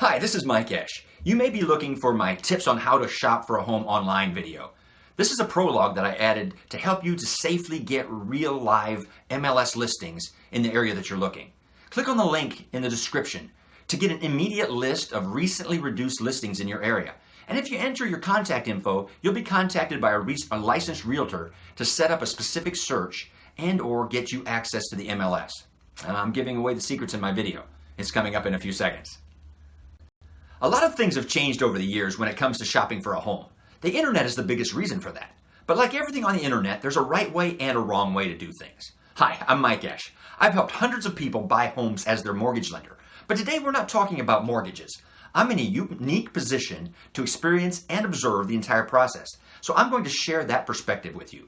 Hi, this is Mike Esch. You may be looking for my tips on how to shop for a home online video. This is a prologue that I added to help you to safely get real live MLS listings in the area that you're looking. Click on the link in the description to get an immediate list of recently reduced listings in your area. And if you enter your contact info, you'll be contacted by a licensed realtor to set up a specific search and or get you access to the MLS. I'm giving away the secrets in my video. It's coming up in a few seconds. A lot of things have changed over the years when it comes to shopping for a home. The internet is the biggest reason for that. But like everything on the internet, there's a right way and a wrong way to do things. Hi, I'm Mike Esch. I've helped hundreds of people buy homes as their mortgage lender. But today we're not talking about mortgages. I'm in a unique position to experience and observe the entire process. So I'm going to share that perspective with you.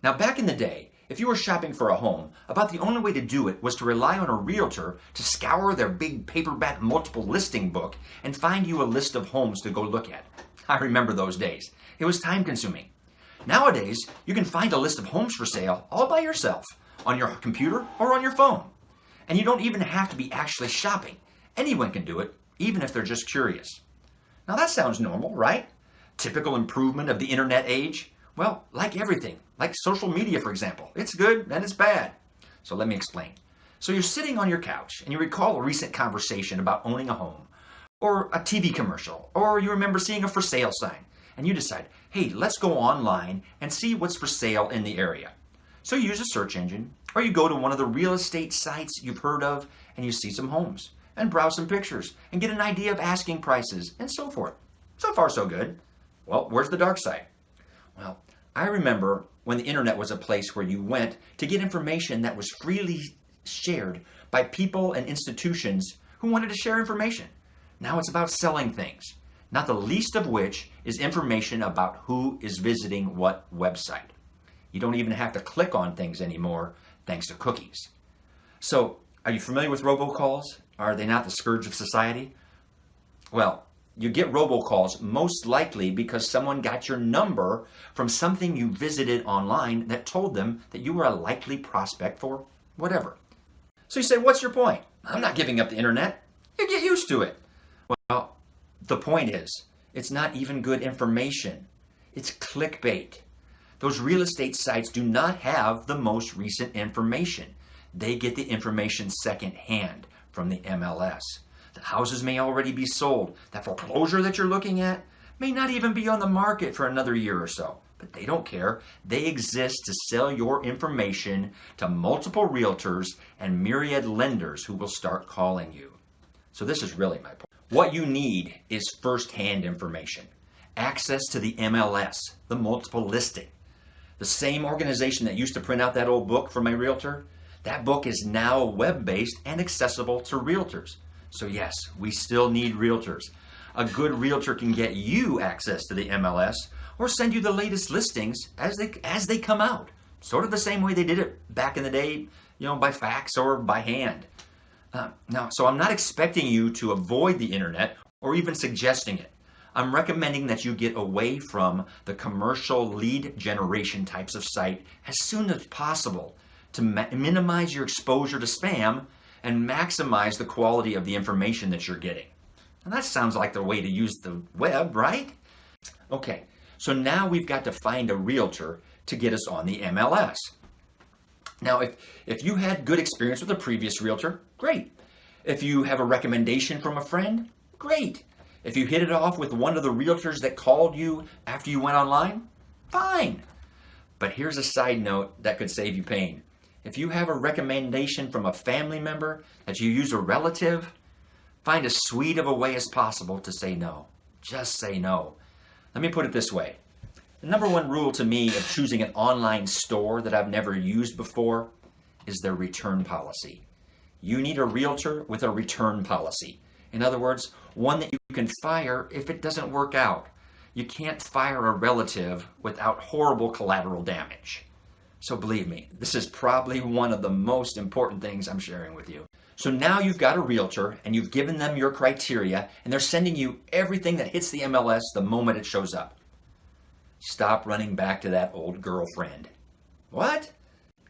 Now, back in the day, if you were shopping for a home, about the only way to do it was to rely on a realtor to scour their big paperback multiple listing book and find you a list of homes to go look at. I remember those days. It was time consuming. Nowadays, you can find a list of homes for sale all by yourself on your computer or on your phone. And you don't even have to be actually shopping. Anyone can do it, even if they're just curious. Now that sounds normal, right? Typical improvement of the internet age. Well, like everything, like social media, for example, it's good and it's bad. So let me explain. So you're sitting on your couch and you recall a recent conversation about owning a home or a TV commercial, or you remember seeing a for sale sign and you decide, hey, let's go online and see what's for sale in the area. So you use a search engine or you go to one of the real estate sites you've heard of and you see some homes and browse some pictures and get an idea of asking prices and so forth. So far, so good. Well, where's the dark side? Well, I remember when the internet was a place where you went to get information that was freely shared by people and institutions who wanted to share information. Now it's about selling things, not the least of which is information about who is visiting what website. You don't even have to click on things anymore thanks to cookies. So, are you familiar with robocalls? Are they not the scourge of society? Well, you get robocalls most likely because someone got your number from something you visited online that told them that you were a likely prospect for whatever. So you say, what's your point? I'm not giving up the internet. You get used to it. Well, the point is, it's not even good information. It's clickbait. Those real estate sites do not have the most recent information. They get the information secondhand from the MLS. The houses may already be sold. That foreclosure that you're looking at may not even be on the market for another year or so. But they don't care. They exist to sell your information to multiple realtors and myriad lenders who will start calling you. So this is really my point. What you need is first-hand information. Access to the MLS, the multiple listing. The same organization that used to print out that old book for my realtor, that book is now web-based and accessible to realtors. So yes, we still need realtors. A good realtor can get you access to the MLS or send you the latest listings as they come out. Sort of the same way they did it back in the day, by fax or by hand. So I'm not expecting you to avoid the internet or even suggesting it. I'm recommending that you get away from the commercial lead generation types of site as soon as possible to minimize your exposure to spam and maximize the quality of the information that you're getting. And that sounds like the way to use the web, right? Okay, so now we've got to find a realtor to get us on the MLS. Now, if you had good experience with a previous realtor, great. If you have a recommendation from a friend, great. If you hit it off with one of the realtors that called you after you went online, fine. But here's a side note that could save you pain. If you have a recommendation from a family member that you use a relative, find as sweet of a way as possible to say no. Just say no. Let me put it this way. The number one rule to me of choosing an online store that I've never used before is their return policy. You need a realtor with a return policy. In other words, one that you can fire if it doesn't work out. You can't fire a relative without horrible collateral damage. So believe me, this is probably one of the most important things I'm sharing with you. So now you've got a realtor and you've given them your criteria and they're sending you everything that hits the MLS the moment it shows up. Stop running back to that old girlfriend. What?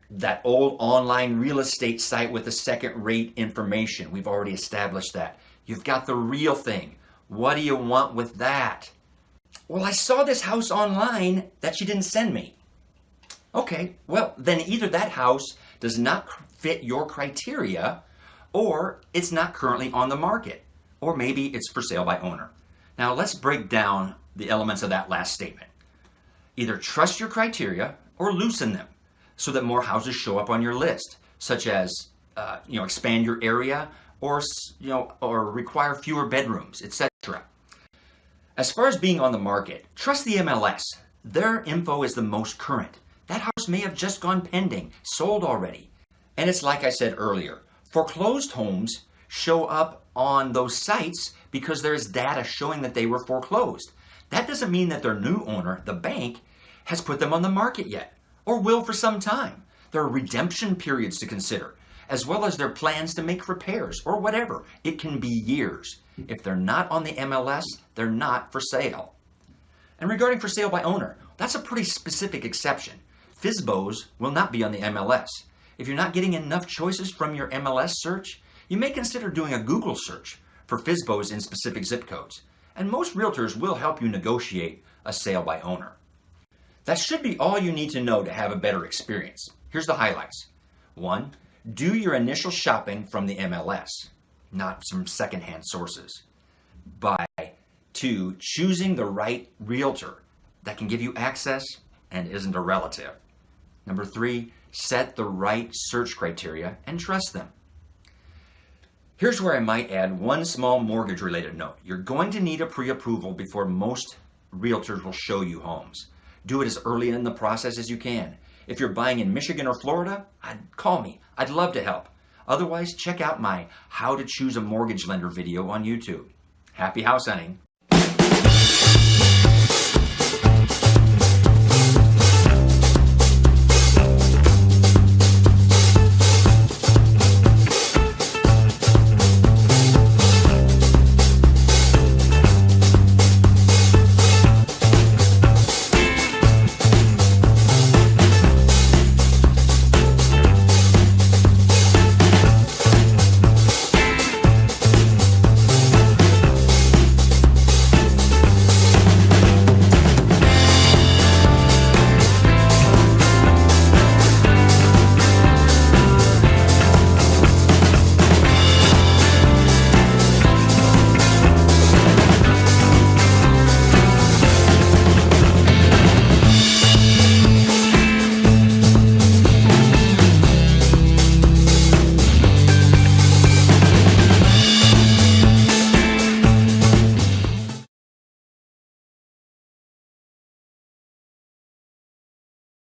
That old online real estate site with the second-rate information. We've already established that. You've got the real thing. What do you want with that? Well, I saw this house online that she didn't send me. Okay, well, then either that house does not fit your criteria, or it's not currently on the market, or maybe it's for sale by owner. Now, let's break down the elements of that last statement. Either trust your criteria or loosen them so that more houses show up on your list, such as expand your area or require fewer bedrooms, etc. As far as being on the market, trust the MLS. Their info is the most current. That house may have just gone pending, sold already. And it's like I said earlier, foreclosed homes show up on those sites because there's data showing that they were foreclosed. That doesn't mean that their new owner, the bank, has put them on the market yet, or will for some time. There are redemption periods to consider, as well as their plans to make repairs or whatever. It can be years. If they're not on the MLS, they're not for sale. And regarding for sale by owner, that's a pretty specific exception. FSBOs will not be on the MLS. If you're not getting enough choices from your MLS search, you may consider doing a Google search for FSBOs in specific zip codes. And most realtors will help you negotiate a sale by owner. That should be all you need to know to have a better experience. Here's the highlights. 1. Do your initial shopping from the MLS, not some secondhand sources. By 2, choosing the right realtor that can give you access and isn't a relative. Number 3, set the right search criteria and trust them. Here's where I might add one small mortgage-related note. You're going to need a pre-approval before most realtors will show you homes. Do it as early in the process as you can. If you're buying in Michigan or Florida, call me. I'd love to help. Otherwise, check out my How to Choose a Mortgage Lender video on YouTube. Happy house hunting.